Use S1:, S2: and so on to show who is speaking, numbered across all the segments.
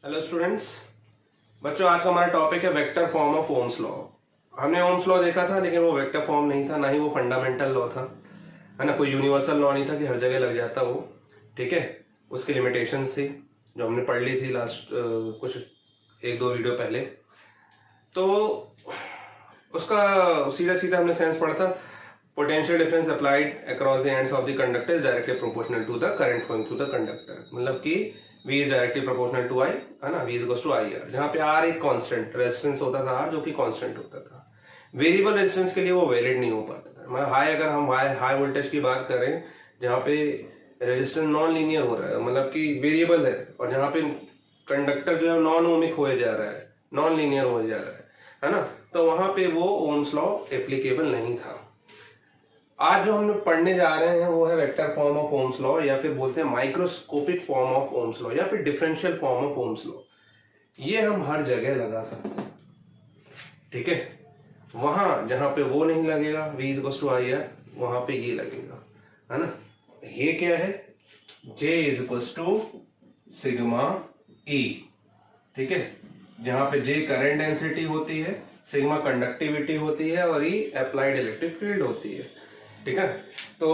S1: Hello students. बच्चों, आज का हमारा टॉपिक है vector form of ohms law. हमने ओम्स लॉ देखा था, लेकिन वो वेक्टर फॉर्म नहीं था, ना ही वो फंडामेंटल लॉ था, है ना। कोई यूनिवर्सल लॉ नहीं था कि हर जगह लग जाता वो। ठीक है, उसकी लिमिटेशंस थी जो हमने पढ़ ली थी लास्ट कुछ एक दो वीडियो पहले। तो उसका सीधा सीधा हमने सेंस पढ़ा था। Potential difference applied across the ends of the conductor is directly proportional to the current flowing through the conductor. मतलब कि V is directly proportional to I, है ना। V is equals to IR, जहां पे R एक constant resistance होता था, R जो कि कांस्टेंट होता था। वेरिएबल रेजिस्टेंस के लिए वो वैलिड नहीं हो पाता था। मतलब अगर हम हाई वोल्टेज की बात करें जहां पे रेजिस्टेंस नॉन लीनियर हो रहा है, मतलब कि वेरिएबल है, और जहां पे कंडक्टर जो है नॉन ओमिक हो जा रहा है, नॉन लीनियर हो जा रहा है ना, तो वहां पे वो ओम्स लॉ एप्लीकेबल नहीं था। आज जो हम लोग पढ़ने जा रहे हैं वो है vector form of Ohm's law, या फिर बोलते हैं microscopic form of Ohm's law, या फिर differential form of Ohm's law. ये हम हर जगह लगा सकते हैं, ठीक है। वहां जहां पे वो नहीं लगेगा V is equals to IR, वहां पे ये लगेगा, है ना। ये क्या है, J is equals to sigma E, ठीक है। जहां पे J करंट डेंसिटी होती है, सिग्मा कंडक्टिविटी होती है, और E अप्लाइड इलेक्ट्रिक फील्ड होती है, ठीक है। तो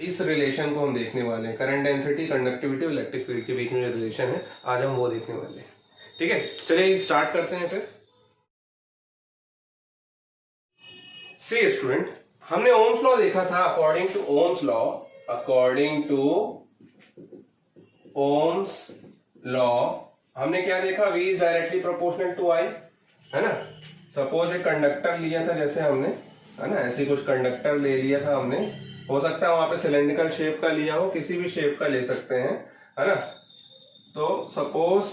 S1: इस रिलेशन को हम देखने वाले हैं, करंट डेंसिटी, कंडक्टिविटी और इलेक्ट्रिक फील्ड के बीच में जो रिलेशन है, आज हम वो देखने वाले हैं, ठीक है। चलिए स्टार्ट करते हैं फिर। सी स्टूडेंट, हमने ओम्स लॉ देखा था। According to Ohm's law, according to Ohm's law हमने क्या देखा, V is directly proportional to I, है ना। सपोज एक कंडक्टर लिया था, जैसे हमने, है ना, ऐसे कुछ कंडक्टर ले लिया था हमने। हो सकता है वहां पे सिलेंड्रिकल शेप का लिया हो, किसी भी शेप का ले सकते हैं, है ना। तो सपोज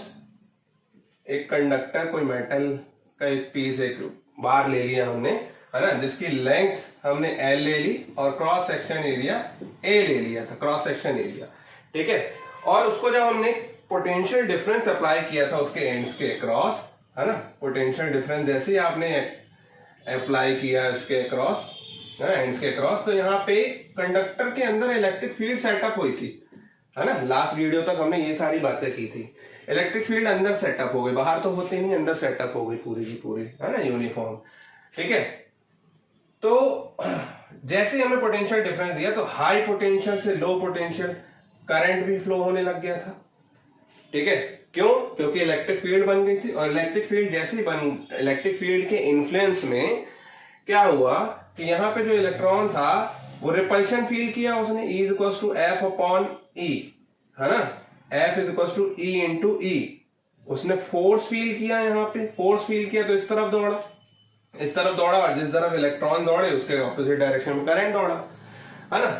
S1: एक कंडक्टर, कोई मेटल का एक पीस, एक बार ले लिया हमने, है ना, जिसकी लेंथ हमने L ले ली और क्रॉस सेक्शन एरिया A ले लिया था, क्रॉस सेक्शन एरिया, ठीक है। और उसको जब हमने पोटेंशियल डिफरेंस अप्लाई किया था उसके एंड्स के अक्रॉस, है ना, पोटेंशियल डिफरेंस जैसे ही आपने अप्लाई किया इसके अक्रॉस, एंड्स के अक्रॉस, तो यहाँ पे कंडक्टर के अंदर इलेक्ट्रिक फील्ड सेटअप हुई थी, है ना। लास्ट वीडियो तक हमने ये सारी बातें की थी। इलेक्ट्रिक फील्ड अंदर सेटअप हो गई, बाहर तो होते नहीं, अंदर सेटअप हो गई पूरी की पूरी, है ना, यूनिफॉर्म, ठीक है। तो जैसे हमने पोटेंशियल डिफरेंस दिया, तो हाई पोटेंशियल से लो पोटेंशियल करंट भी फ्लो होने लग गया था, ठीक है। क्यों? क्योंकि इलेक्ट्रिक फील्ड बन गई थी, और इलेक्ट्रिक फील्ड जैसे ही इलेक्ट्रिक फील्ड के इन्फ्लुएंस में क्या हुआ कि यहाँ पे जो इलेक्ट्रॉन था वो रिपल्शन फील किया उसने, E is equal to F upon E, है ना। F is equal to E into E। उसने फोर्स फील किया, यहाँ पे फोर्स फील किया तो इस तरफ दौड़ा, इस तरफ दौड़ा, और जिस तरफ इलेक्ट्रॉन दौड़े उसके ऑपोजिट डायरेक्शन में करंट दौड़ा, है ना।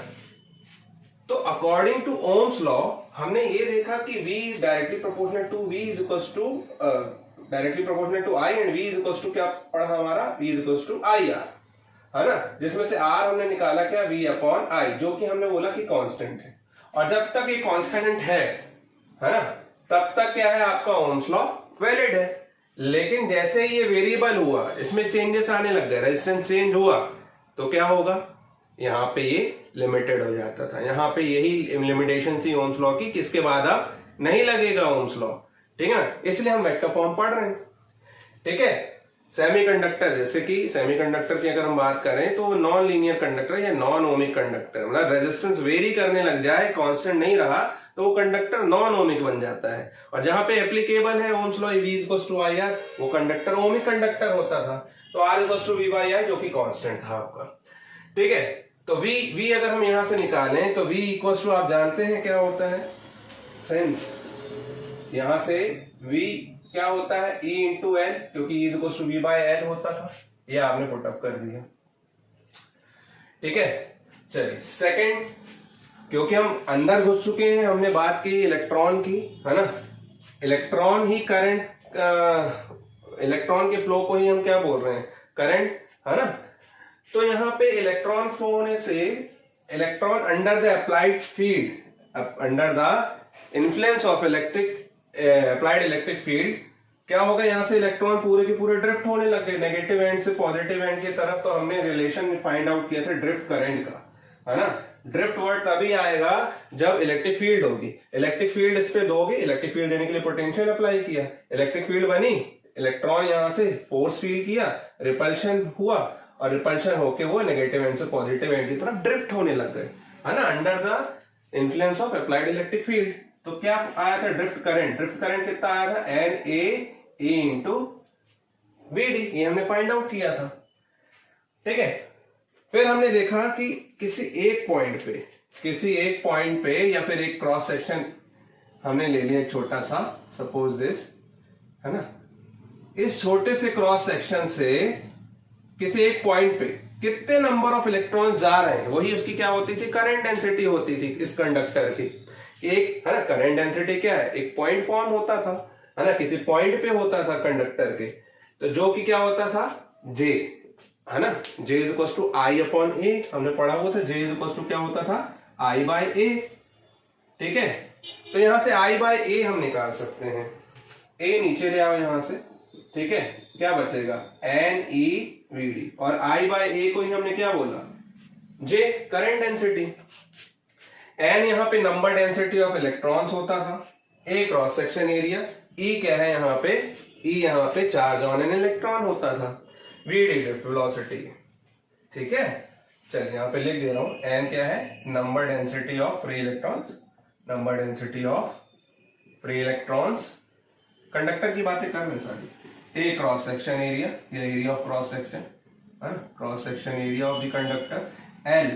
S1: तो अकॉर्डिंग टू ओम्स लॉ हमने ये देखा कि V directly proportional to V is equal to directly proportional to I, and V is equal to क्या पढ़ा हमारा, V is equal to IR, है ना। जिसमें से R हमने निकाला क्या, V अपॉन I, जो कि हमने बोला कि कांस्टेंट है। और जब तक ये कांस्टेंट है ना, तब तक क्या है, आपका ओम्स लॉ वैलिड है। लेकिन जैसे ये वेरिएबल हुआ, इसमें चेंजेस आने लग गए, रेजिस्टेंस चेंज हुआ, तो क्या होगा, यहाँ पे ये लिमिटेड हो जाता था। यहाँ पे यही लिमिटेशन थी ओम्स लॉ की, किसके बाद अब नहीं लगेगा ओम्स लॉ, ठीक है ना। इसलिए हम वेक्टर फॉर्म पढ़ रहे हैं, ठीक है। सेमीकंडक्टर, जैसे कि सेमीकंडक्टर की अगर हम बात करें तो नॉन लीनियर कंडक्टर या नॉन ओमिक कंडक्टर, मतलब रेजिस्टेंस वेरी करने लग जाए, कांस्टेंट नहीं रहा, तो वो कंडक्टर नॉन ओमिक बन जाता है। और जहां पे एप्लीकेबल है ohms law, V equals to IR, वो कंडक्टर ओमिक कंडक्टर होता था, तो R equals to V by I, जो कि कांस्टेंट था आपका, ठीक है। तो V अगर हम यहां से निकालें तो V इक्वल्स टू, आप जानते हैं क्या होता है, सेंस, यहां से V क्या होता है, E इंटू L, क्योंकि E equals to V by L होता था, ये आपने पुटअप कर दिया, ठीक है। चलिए सेकंड, क्योंकि हम अंदर घुस चुके हैं, हमने बात की इलेक्ट्रॉन की, है ना। इलेक्ट्रॉन ही करंट, इलेक्ट्रॉन के फ्लो को ही हम क्या बोल रहे हैं, करंट, है ना। तो यहाँ पे इलेक्ट्रॉन फ्लो होने से electron under the applied field, under the influence of electric applied electric field, क्या होगा, यहां से इलेक्ट्रॉन पूरे के पूरे ड्रिफ्ट होने लग गए, नेगेटिव एंड से पॉजिटिव एंड की तरफ। तो हमने रिलेशन फाइंड आउट किया था ड्रिफ्ट करंट का, है ना। ड्रिफ्ट वर्ड तभी आएगा जब इलेक्ट्रिक फील्ड होगी। इलेक्ट्रिक फील्ड इस पे दोगे, इलेक्ट्रिक फील्ड देने के लिए पोटेंशियल अप्लाई किया, इलेक्ट्रिक फील्ड बनी, इलेक्ट्रॉन यहां से फोर्स फील किया, रिपल्शन हुआ, और रिपल्शन होके वो नेगेटिव एंड से पॉजिटिव एंड की तरफ ड्रिफ्ट होने लग गए, है ना, under the influence of applied electric field. तो क्या आया था ड्रिफ्ट करंट? ड्रिफ्ट करंट कितना आया था? NA इंटू VD, ये हमने फाइंड आउट किया था। ठीक है, फिर हमने देखा कि किसी एक पॉइंट पे या फिर एक क्रॉस सेक्शन हमने ले लिया छोटा सा, सपोज दिस, है ना, इस छोटे से क्रॉस सेक्शन से किसी एक पॉइंट पे कितने नंबर ऑफ इलेक्ट्रॉन जा रहे हैं, वही उसकी क्या होती थी? करंट डेंसिटी होती थी इस कंडक्टर की। एक, है ना, करंट डेंसिटी क्या है? एक पॉइंट फॉर्म होता था, है ना, किसी पॉइंट पे होता था कंडक्टर के, तो जो कि क्या होता था? J, है ना, J is equal to I upon A, हमने पढ़ा हुआ था, J इज इक्वल टू क्या होता था? I by A। ठीक है, तो यहां से I बाय A हम निकाल सकते हैं। A नीचे ले आओ यहां से, ठीक है, क्या बचेगा? NeVD, और I बाय A को ही हमने क्या बोला? J, current density. N यहाँ पे नंबर डेंसिटी ऑफ इलेक्ट्रॉन्स होता था, A cross section area, E क्या है यहाँ पे? E यहाँ पे चार्ज ऑन एन इलेक्ट्रॉन होता था, VD ड्रिफ्ट वेलोसिटी। ठीक है, चलिए यहाँ पे लिख दे रहा हूं, N क्या है? Number density of free electrons, number density of free electrons, conductor की बातें कर रहे सारी। A क्रॉस सेक्शन एरिया, या एरिया ऑफ क्रॉस सेक्शन, है ना, cross section area of the conductor. L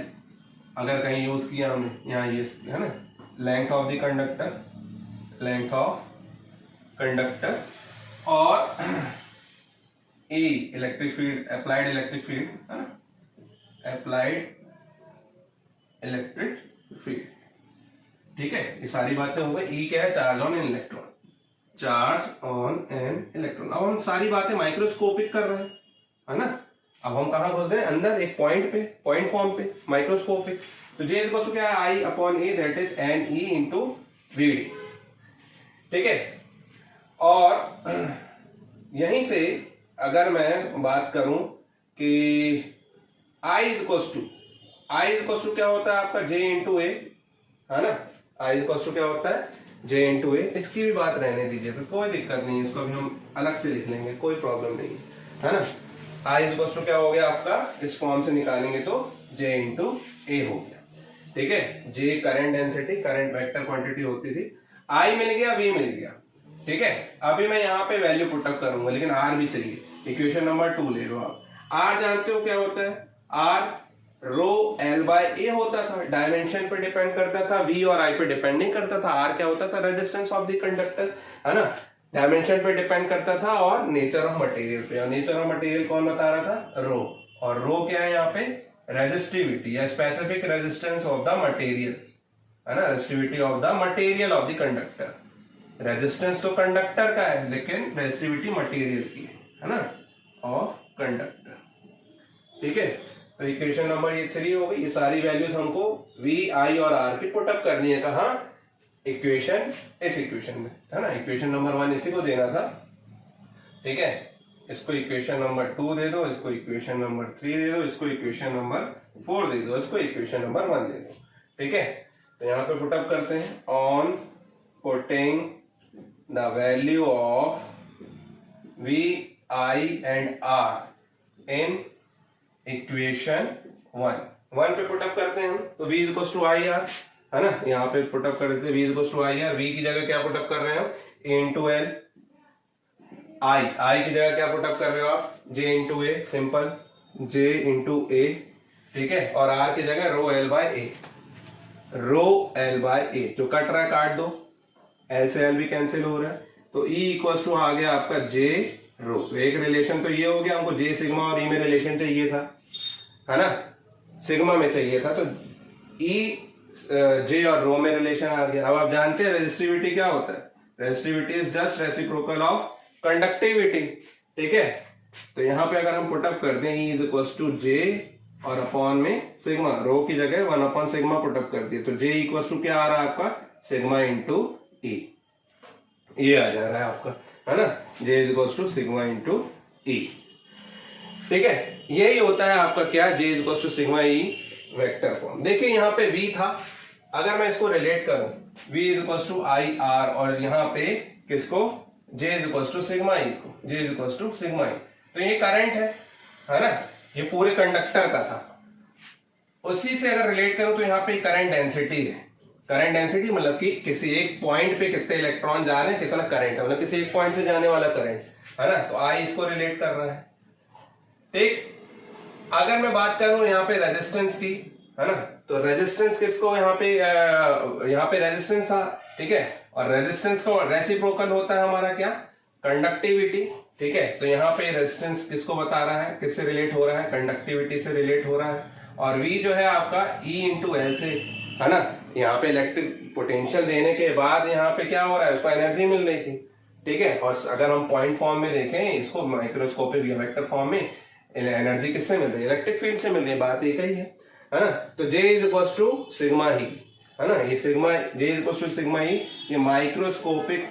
S1: अगर कहीं यूज किया हमने, यहाँ ये है ना, length of the conductor, length of conductor, और E electric field, applied electric field, है ना, अप्लाइड इलेक्ट्रिक फील्ड। ठीक है, ये सारी बातें हो गई। E क्या है? Charge on an electron, charge on an electron. अब हम सारी बातें माइक्रोस्कोपिक कर रहे हैं, है ना। अब हम कहां घुस गए? अंदर एक पॉइंट पे, पॉइंट फॉर्म पे, माइक्रोस्कोपिक। तो J इज इक्वल टू क्या है? I upon A, that is NE into VD। ठीक है, और यहीं से अगर मैं बात करूं कि I इज इक्वल टू क्या होता है आपका? J इंटू A, है ना, I इज इक्वल टू क्या होता है? J into A। इसकी भी बात रहने दीजिए, फिर कोई दिक्कत नहीं है, इसको अभी हम अलग से लिख लेंगे, कोई प्रॉब्लम नहीं है ना। I इज इक्वल टू क्या हो गया आपका? इस फॉर्म से निकालेंगे तो J इंटू A हो गया। ठीक है, J current density, current vector quantity होती थी, I मिल गया, V मिल गया। ठीक है, अभी मैं यहाँ पे वैल्यू पुटअप करूंगा, लेकिन R भी चाहिए। इक्वेशन नंबर 2 ले लो आप। R जानते हो क्या होता है? R rho L by A होता था, डायमेंशन पे डिपेंड करता था, V और I पे डिपेंड नहीं करता था। R क्या होता था? रेजिस्टेंस ऑफ द कंडक्टर, है ना, डायमेंशन पे डिपेंड करता था, और नेचर ऑफ मटेरियल पे। और नेचर ऑफ मटेरियल कौन बता रहा था? रो। और रो क्या है यहाँ पे? रेजिस्टिविटी या specific resistance of the material, है ना, resistivity of the material of the conductor. Resistance तो कंडक्टर का है, लेकिन रेजिस्टिविटी मटेरियल की है ना, ऑफ कंडक्टर। ठीक है, तो इक्वेशन नंबर ये 3 हो गई। ये सारी वैल्यूज हमको V, I और R की पुटअप करनी है। कहा? इक्वेशन, इस इक्वेशन में, है ना। इक्वेशन नंबर 1 इसी को देना था। ठीक है, इसको इक्वेशन नंबर 2 दे दो, इसको इक्वेशन नंबर 3 दे दो, इसको इक्वेशन नंबर 4 दे दो, इसको इक्वेशन नंबर 1 दे दो। ठीक है, तो यहाँ पे पुटअप करते हैं। On putting the value of V, I and R in equation 1 पे पुटअप करते हैं हम, तो V equals to I R, है ना, यहाँ पे पुटअप कर देते हैं V equals to I R. V की जगह क्या पुटअप कर रहे हो? A into L. I की जगह क्या पुटअप कर रहे हो आप? J इंटू ए, सिंपल, J इंटू ए। ठीक है, और R की जगह रो L बाय ए, रो L बाय ए। जो कट रहा है काट दो, L से L भी कैंसिल हो रहा है, तो E इक्वल्स टू आ गया आपका J रो। तो एक रिलेशन तो ये हो गया, हमको J सिग्मा और E में रिलेशन चाहिए था, है ना, सिग्मा में चाहिए था, तो E J और रो में रिलेशन आ गया। अब आप जानते हैं रेजिस्टिविटी क्या होता है? Resistivity is just reciprocal of conductivity. ठीक है, तो यहाँ पे अगर हम पुटअप कर दें E is equal to J और अपॉन में सिग्मा, रो की जगह 1 अपॉन सिग्मा पुटअप कर दिए, तो J इक्वल टू क्या आ रहा है आपका? सिग्मा इंटू E, ये आ जा रहा है आपका, है ना, J is equal to sigma into E। ठीक है, यही होता है आपका क्या? J is equal to sigma E vector form. देखिए यहाँ पे v था, अगर मैं इसको रिलेट करूं v is equal to I R, और यहाँ पे किसको j is equal to sigma E को, j is equal to sigma E, तो ये करंट है ना, ये पूरे कंडक्टर का था। उसी से अगर रिलेट करूं तो यहाँ पे करंट डेंसिटी है। करंट डेंसिटी मतलब कि किसी एक पॉइंट पे कितने इलेक्ट्रॉन जा रहे हैं, कितना करंट है, मतलब किसी एक पॉइंट से जाने वाला करंट है ना, तो आई इसको रिलेट कर रहा है। ठीक, अगर मैं बात करूं यहाँ पे रेजिस्टेंस की, है ना, तो रेजिस्टेंस किसको यहाँ पे रेजिस्टेंस था, ठीक है, और रेजिस्टेंस को रेसिप्रोकल होता है हमारा क्या, कंडक्टिविटी। ठीक है, तो यहाँ पे रेजिस्टेंस किसको बता रहा है, किससे रिलेट हो रहा है, कंडक्टिविटी से रिलेट हो रहा है। और V जो है आपका E इंटू एल से, है ना, यहाँ पे इलेक्ट्रिक पोटेंशियल देने के बाद यहाँ पे क्या हो रहा है, उसको एनर्जी मिल रही थी। ठीक है, और अगर हम पॉइंट फॉर्म में देखें इसको, माइक्रोस्कोपिक या वेक्टर फॉर्म में, एनर्जी किससे मिल रही है, इलेक्ट्रिक फील्ड से मिल रही है, बात एक ही है ना। तो J is equal to sigma E, है ना, ये sigma J is equal to sigma E, ये माइक्रोस्कोपिक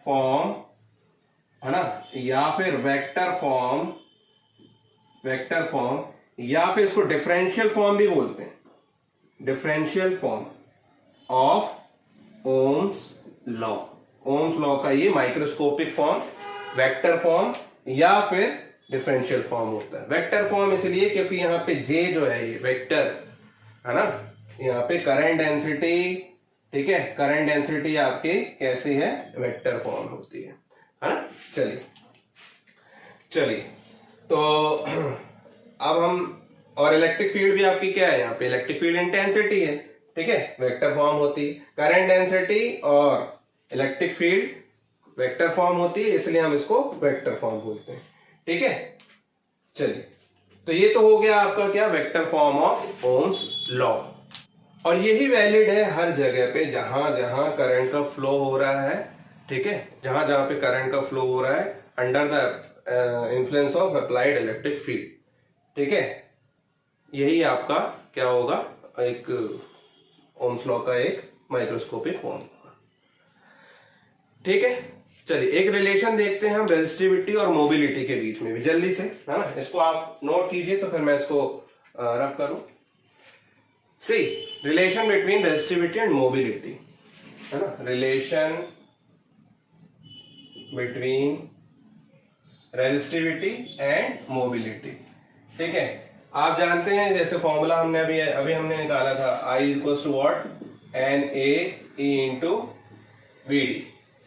S1: फॉर्म है ना, या फिर वेक्टर फॉर्म, या फिर इसको डिफरेंशियल फॉर्म भी बोलते हैं, differential form of ohms law का ये माइक्रोस्कोपिक फॉर्म, वेक्टर फॉर्म या फिर डिफरेंशियल फॉर्म होता है। वेक्टर फॉर्म इसलिए क्योंकि यहाँ पे J जो है ये वेक्टर है ना, यहाँ पे करंट डेंसिटी, ठीक है, करंट डेंसिटी आपकी कैसी है, वेक्टर फॉर्म होती है ना। चलिए तो अब हम, और इलेक्ट्रिक फील्ड भी आपकी क्या है, यहाँ पे इलेक्ट्रिक फील्ड इंटेंसिटी है, ठीक है, वेक्टर फॉर्म होती है। करंट डेंसिटी और इलेक्ट्रिक फील्ड वेक्टर फॉर्म होती है, इसलिए हम इसको वेक्टर फॉर्म बोलते हैं। ठीक है, चलिए तो ये तो हो गया आपका क्या, vector form of Ohm's law. और यही वैलिड है हर जगह पे जहां जहां करंट का फ्लो हो रहा है। ठीक है, जहां जहां पे करंट का फ्लो हो रहा है under the influence of applied electric field. ठीक है, यही आपका क्या होगा, एक ओम्स लॉ का एक माइक्रोस्कोपिक फॉर्म होगा। ठीक है, चलिए एक रिलेशन देखते हैं हम रेजिस्टिविटी और मोबिलिटी के बीच में भी जल्दी से, है ना, इसको आप नोट कीजिए तो फिर मैं इसको रख करूं। See relation between resistivity and mobility, है ना, relation between resistivity and mobility. ठीक है, आप जानते हैं जैसे फॉर्मूला हमने अभी हमने निकाला था, I equals to what, N A E into V D.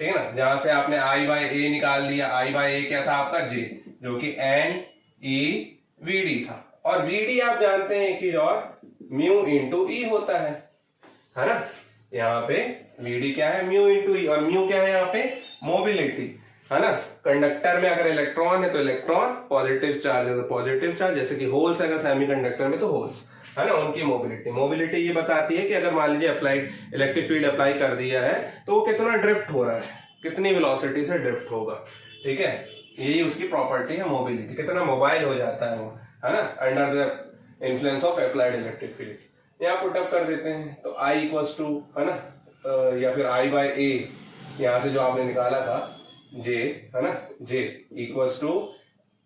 S1: ठीक है ना, जहां से आपने I बाय ए निकाल दिया, I बाय ए क्या था आपका J, जो कि एन ई वी डी था। और वी डी आप जानते हैं एक चीज और, म्यू इंटू ई होता है ना, यहाँ पे वी डी क्या है, म्यू इंटू ई, और म्यू क्या है यहाँ पे, मोबिलिटी, है ना। कंडक्टर में अगर इलेक्ट्रॉन है तो इलेक्ट्रॉन, पॉजिटिव चार्ज है तो पॉजिटिव चार्ज, जैसे कि होल्स अगर सेमीकंडक्टर में तो होल्स, है ना, उनकी मोबिलिटी ये बताती है कि अगर मान लीजिए अप्लाइड इलेक्ट्रिक फील्ड अप्लाई कर दिया है तो वो कितना ड्रिफ्ट हो रहा है, कितनी वेलोसिटी से ड्रिफ्ट होगा। ठीक है, यही उसकी प्रॉपर्टी है मोबिलिटी, कितना मोबाइल हो जाता है वो, है ना, under the influence of applied electric field. यहाँ पुट अप कर देते हैं तो I इक्वल्स टू, है ना, या फिर I बाय ए, यहाँ से जो आपने निकाला था J, है ना, J equals to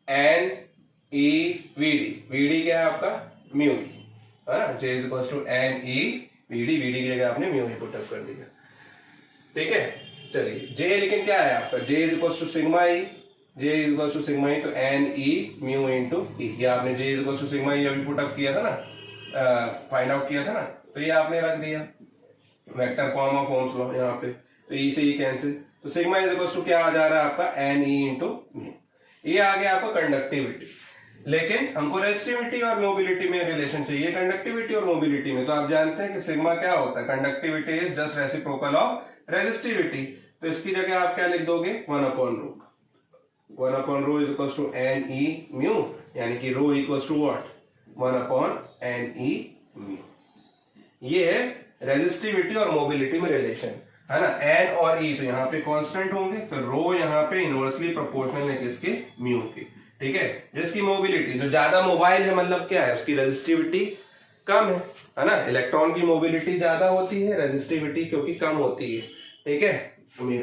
S1: N E V D, V D क्या है आपका, म्यू ई, है ना, J equals to N E V D, V D की जगह आपने म्यू ई पुट अप कर दिया। ठीक है, चलिए J लेकिन क्या है आपका, J equals to sigma E, J equals to sigma E, तो एन ई म्यू इंटू ई, ये आपने J equals to sigma E अभी पुट अप किया था ना, फाइंड आउट किया था ना, तो ये आपने रख दिया vector form of Ohm's law यहाँ पे, तो ई से ई कैंसिल, तो सिग्मा इज इक्वल टू क्या आ जा रहा है आपका, एन ई इंटू म्यू। ये आ गया आपका कंडक्टिविटी। लेकिन हमको रेजिस्टिविटी और मोबिलिटी में रिलेशन चाहिए, कंडक्टिविटी और मोबिलिटी में तो आप जानते हैं कि सिग्मा क्या होता है, conductivity is just reciprocal of resistivity, तो इसकी जगह आप क्या लिख दोगे, 1 upon rho, 1 upon rho is equal to N E mu, यानी कि rho equal to what, 1 upon n E mu. ये है रेजिस्टिविटी और मोबिलिटी में रिलेशन, है ना। एन और ई तो यहाँ पे कांस्टेंट होंगे, तो रो यहाँ पे इनवर्सली प्रोपोर्शनल है किसके, म्यू के। ठीक है, जिसकी मोबिलिटी, जो ज्यादा मोबाइल है मतलब क्या है, उसकी रेजिस्टिविटी कम है ना। इलेक्ट्रॉन की मोबिलिटी ज्यादा होती है, रेजिस्टिविटी क्योंकि कम होती है। ठीक है,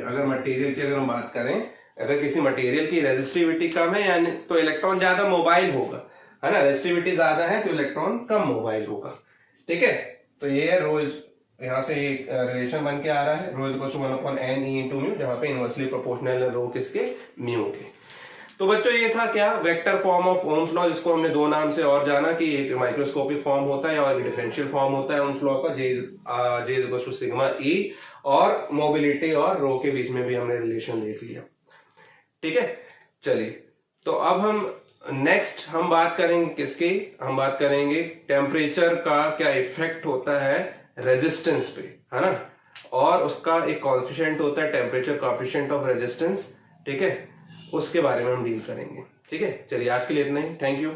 S1: अगर मटेरियल की अगर हम बात करें, अगर किसी मटेरियल की रेजिस्टिविटी कम है यानी तो इलेक्ट्रॉन ज्यादा मोबाइल होगा, है ना, रेजिस्टिविटी ज्यादा है तो इलेक्ट्रॉन कम मोबाइल होगा। ठीक है, तो ये है रो, यहाँ से ये रिलेशन बन के आ रहा है, rho is equal to 1/n E into mu, जहां पे इनवर्सली प्रोपोर्शनल है रो किसके, म्यू के। तो बच्चों ये था क्या, vector form of Ohm's law, जिसको हमने दो नाम से और जाना कि एक माइक्रोस्कोपिक फॉर्म होता है और डिफरेंशियल फॉर्म होता है ओम्स लॉ का, J is equal to sigma E, और मोबिलिटी और रो के बीच में भी हमने रिलेशन देख लिया। ठीक है, चलिए तो अब हम नेक्स्ट हम बात करेंगे किसकी, हम बात करेंगे टेम्परेचर का क्या इफेक्ट होता है रेजिस्टेंस पे, है ना, और उसका एक कॉन्फिशिएंट होता है टेम्परेचर कॉफिशिएंट ऑफ रेजिस्टेंस। ठीक है, उसके बारे में हम डील करेंगे। ठीक है, चलिए आज के लिए इतना ही, थैंक यू।